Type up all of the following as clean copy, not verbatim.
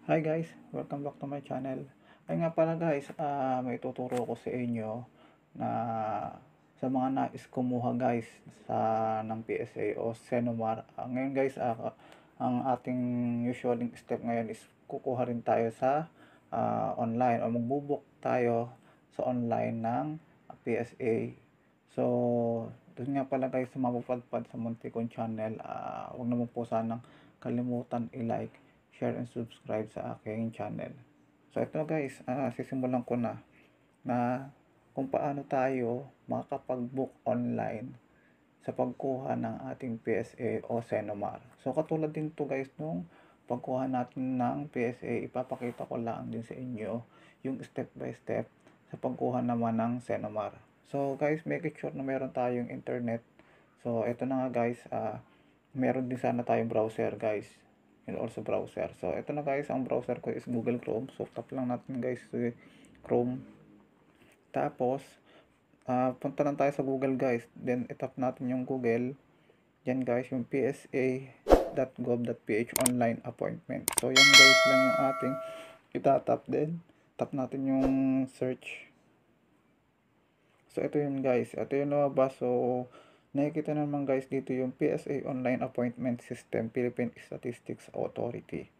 Hi guys, welcome back to my channel. Ay nga pala guys, may tuturo ko sa inyo na sa mga nais kumuha guys ng PSA o Senomar. Ngayon guys, ang ating usual step ngayon is kukuha rin tayo sa online o magbubuk tayo sa online ng PSA. So, doon nga pala guys, mapapadpad sa munti kong channel. Huwag naman po sanang kalimutan i-like, share, and subscribe sa aking channel. So, ito guys, sisimulan ko na kung paano tayo makakapag-book online sa pagkuha ng ating PSA o Senomar. So, katulad din to guys nung pagkuha natin ng PSA, ipapakita ko lang din sa inyo yung step by step sa pagkuha naman ng Senomar. So, guys, make sure na meron tayong internet. So, ito na nga guys, meron din sana tayong browser guys, and also browser. So, ito na guys, ang browser ko is Google Chrome. So, tap lang natin guys si Chrome. Tapos, punta lang tayo sa Google guys. Then, itap natin yung Google. Yan guys, yung psa.gov.ph online appointment. So, yan guys lang yung ating itatap din. Tap natin yung search. So, ito yun guys. Ito yung lumabas. So, nakikita naman guys dito yung PSA Online Appointment System, Philippine Statistics Authority.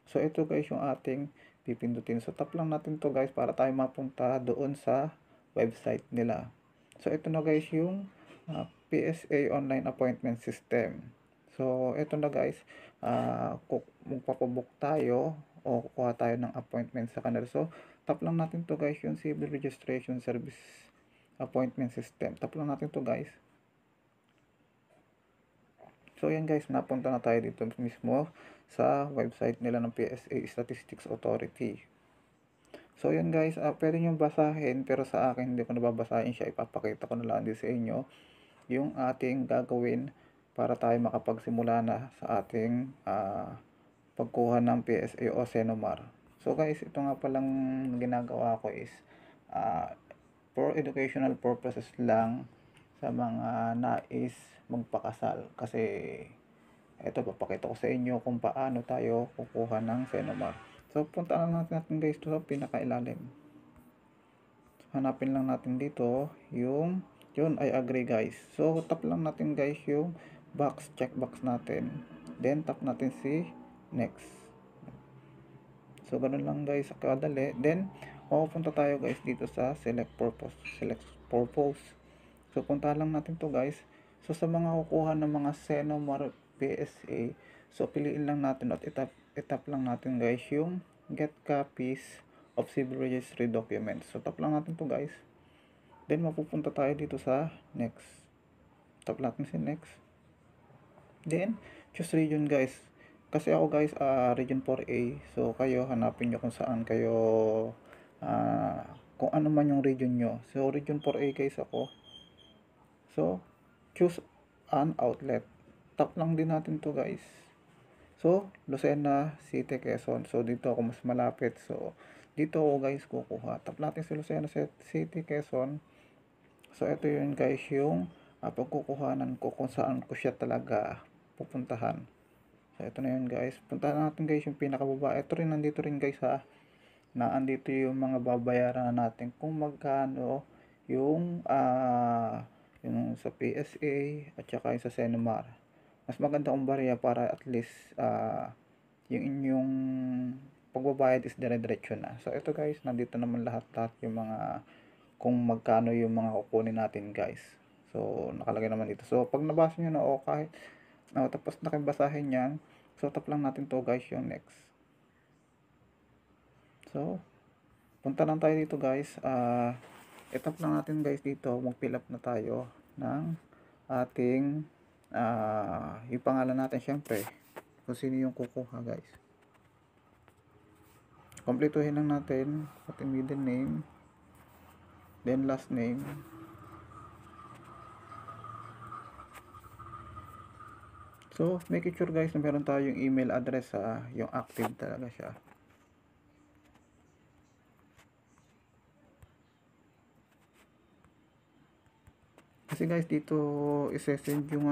So, ito guys yung ating pipindutin. So, tap lang natin to guys para tayo mapunta doon sa website nila. So, ito na guys yung PSA Online Appointment System. So, ito na guys, kung magpapabook tayo o kukuha tayo ng appointment sa kanila. So, tap lang natin to guys yung Civil Registration Service Appointment System. Tap lang natin to guys. So, yan guys, napunta na tayo dito mismo sa website nila ng PSA Statistics Authority. So, yan guys, pwede nyo basahin, pero sa akin hindi ko nababasahin siya. Ipapakita ko na lang din sa inyo yung ating gagawin para tayo makapagsimula na sa ating pagkuha ng PSA o Senomar. So guys, ito nga palang ginagawa ko is for educational purposes lang sa mga nais magpakasal. Kasi ito, papakita ko sa inyo kung paano tayo kukuha ng Senomar. So, punta lang natin guys to sa pinakailalim. Hanapin lang natin dito yung yun, I agree guys. So, tap lang natin guys yung check box natin. Then, tap natin si next. So, ganun lang guys, kadali. Then, pupunta tayo guys dito sa select purpose. Select purpose. So, punta lang natin to guys. So, sa mga kukuha ng mga Senomar PSA, so, piliin lang natin at itap lang natin guys yung get copies of civil registry documents. So, tap lang natin to guys. Then, mapupunta tayo dito sa next. Tap natin si next. Then, choose region guys. Kasi ako guys, region 4A. So, kayo, hanapin nyo kung saan kayo, kung ano man yung region nyo. So, region 4A guys ako. So, choose an outlet. Tap lang din natin to guys. So, Lucena City, Quezon. So, dito ako mas malapit. So, dito ako guys kukuha. Tap natin si Lucena City, Quezon. So, ito yun guys yung pagkukuhanan ko kung saan ko siya talaga pupuntahan. So, ito na yun guys. Puntahan natin guys yung pinakababa. Ito rin, nandito rin guys na andito yung mga babayaran natin kung magkano yung yung sa PSA at saka yung sa Senomar. Mas maganda kung bariya para at least yung inyong pagbabayad is dire-diretso na. So, ito guys, nandito naman lahat yung mga kung magkano yung mga kukunin natin guys. So, nakalagay naman dito. So, pag nabasa nyo na kahit tapos nakibasahin yan, so tap lang natin to guys yung next. So, punta lang tayo dito guys. Itap lang natin guys dito, mag-fill up na tayo ng ating yung pangalan natin syempre. Kung sino yung kukuha guys. Kompletuhin lang natin ating middle name, then last name. So, make sure guys na meron tayong email address yung active talaga siya. Kasi guys, dito isesend yung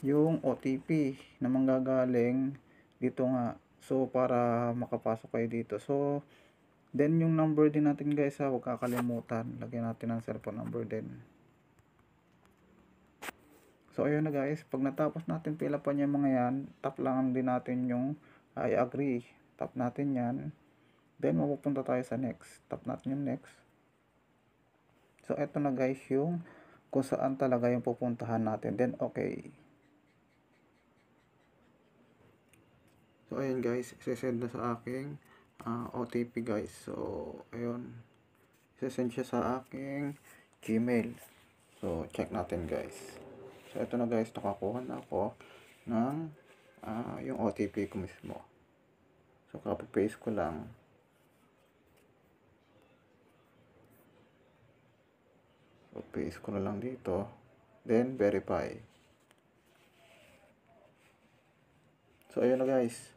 yung OTP na manggagaling dito nga So, para makapasok kayo dito. So, then yung number din natin guys ha, huwag kakalimutan. Lagyan natin ang cellphone number din. So, ayun na guys. Pag natapos natin fill upan yung mga yan, tap lang din natin yung I agree. Tap natin yan. Then, mapupunta tayo sa next. Tap natin yung next. So, eto na guys yung kung saan talaga yung pupuntahan natin. Then, okay. So, ayun guys. Isesend na sa aking OTP guys. So, ayun. Isesend siya sa aking Gmail. So, check natin guys. So, ito na guys, nakakuha na ako ng yung OTP ko mismo. So, copy-paste ko lang. So, paste ko na lang dito. Then, verify. So, ayun na guys.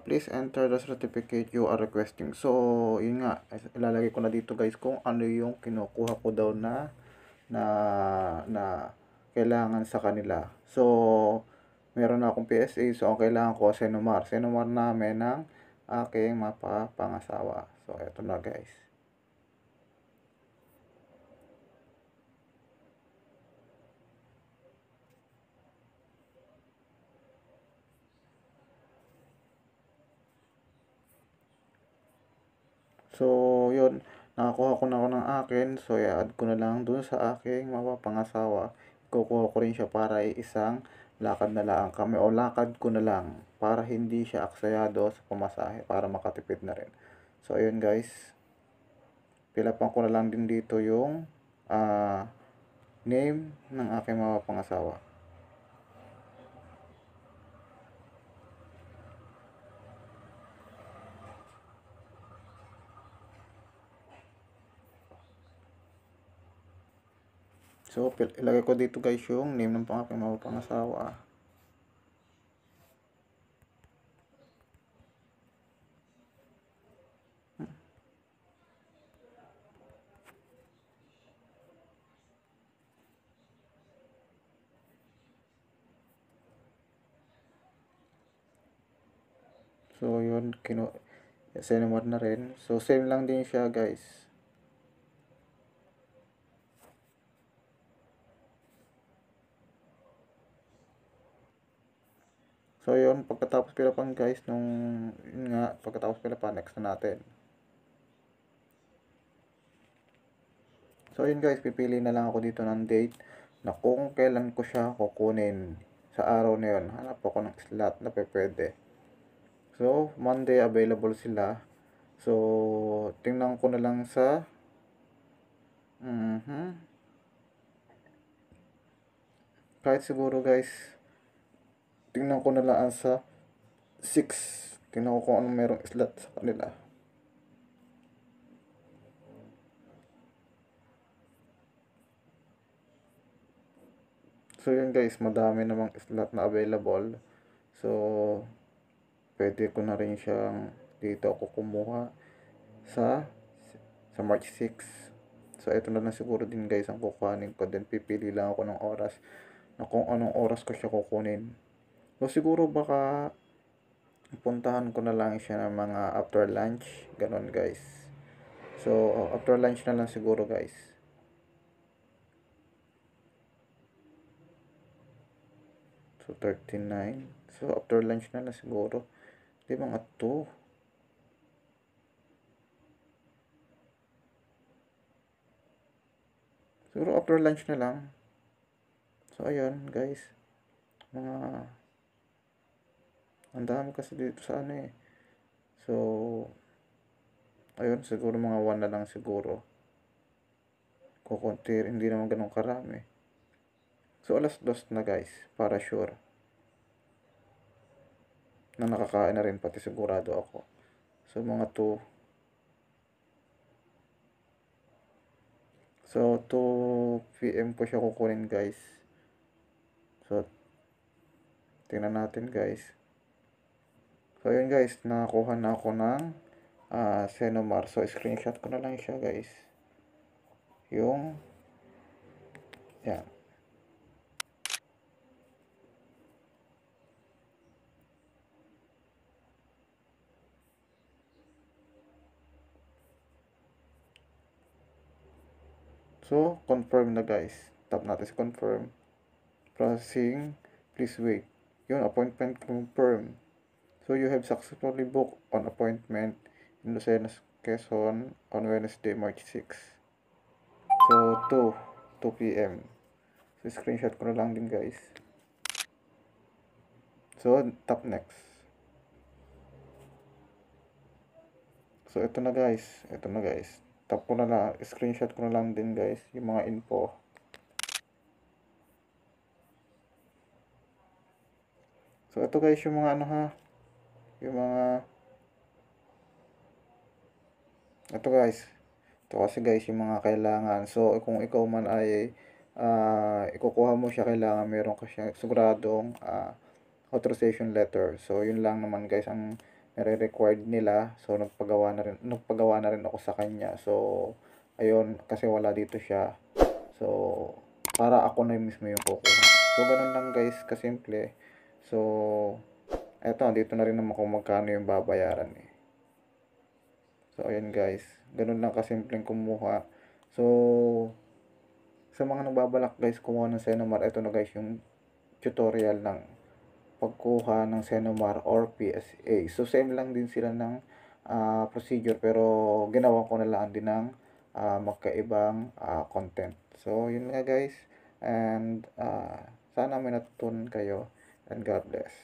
Please enter the certificate you are requesting. So, yun nga. Ilalagay ko na dito guys kung ano yung kinukuha ko daw na kailangan sa kanila. So, meron na akong PSA. So, ang kailangan ko, Senomar. Senomar namin ng aking mapapangasawa. So, eto na guys. So, yun. Nakakuha ko na ako ng akin. So, i-add ko na lang dun sa aking mapapangasawa. Kukuha ko rin siya para isang lakad na lang kami o lakad ko na lang para hindi siya aksayado sa pamasahe para makatipid na rin. So, ayun guys. Pilapan ko na lang din dito yung name ng aking mapapangasawa. So, ilagay ko dito guys yung name ng aking mapapangasawa. So, yun, sinimod na rin. So, same lang din siya guys. So, yun, pagkatapos pilapan guys, pagkatapos pilapan, next na natin. So, yun guys, pipili na lang ako dito ng date na kung kailan ko siya kukunin sa araw na yun. Hanap ako ng slot na pwede. So, Monday available sila. So, tingnan ko na lang sa kahit siguro guys, tingnan ko na lang sa 6. Tingnan ko kung anong merong slot sa kanila. So yun guys, madami namang slot na available. So, pwede ko na rin siyang dito ako kumuha sa March 6. So, ito na lang siguro din guys ang kukuhanin ko. Then, pipili lang ako ng oras na kung anong oras ko siya kukunin. So, siguro baka puntahan ko na lang siya ng mga after lunch. Ganon guys. So, after lunch na lang siguro guys. So, 39. So, after lunch na lang siguro. Di mga 2. Siguro after lunch na lang. So, ayun guys. Ang dami kasi dito sa ano eh. So, ayun, siguro mga 1 na lang siguro. Kukunti, hindi naman ganun karami. So, alas 2 na guys, para sure. Na nakakain na rin, pati sigurado ako. So, mga 2. So, 2 PM ko siya kukunin guys. So, tingnan natin guys. So, ayun guys, nakakuha na ako ng Senomar. So, screenshot ko na lang siya guys. Yan. So, confirm na guys. Tap natin sa confirm. Processing. Please wait. Yun, appointment confirm. So, you have successfully booked an appointment in Lucena, Quezon on Wednesday, March 6. So, 2 p.m. So, screenshot ko na lang din guys. So, tap next. So, ito na guys. Tap ko na lang, screenshot ko na lang din guys, yung mga info. So, ito guys, yung mga ano ha. Yung mga... Ito guys. Ito kasi guys, yung mga kailangan. So, kung ikaw man ay ikukuha mo siya, kailangan meron ka siya siguradong authorization letter. So, yun lang naman guys ang nare-required nila. So, nagpagawa na rin ako sa kanya. So, ayun, kasi wala dito siya. So, para ako na mismo yung kukuha. So, ganun lang guys, kasimple. So, eto, dito na rin naman kung magkano yung babayaran eh. So, ayun guys. Ganun lang kasimpleng kumuha. So, sa mga nagbabalak guys kumuha ng Senomar, ito na guys yung tutorial ng pagkuha ng Senomar or PSA. So, same lang din sila ng procedure, pero ginawa ko na lang din ng magkaibang content. So, yun nga guys. And sana may natutunan kayo. And God bless.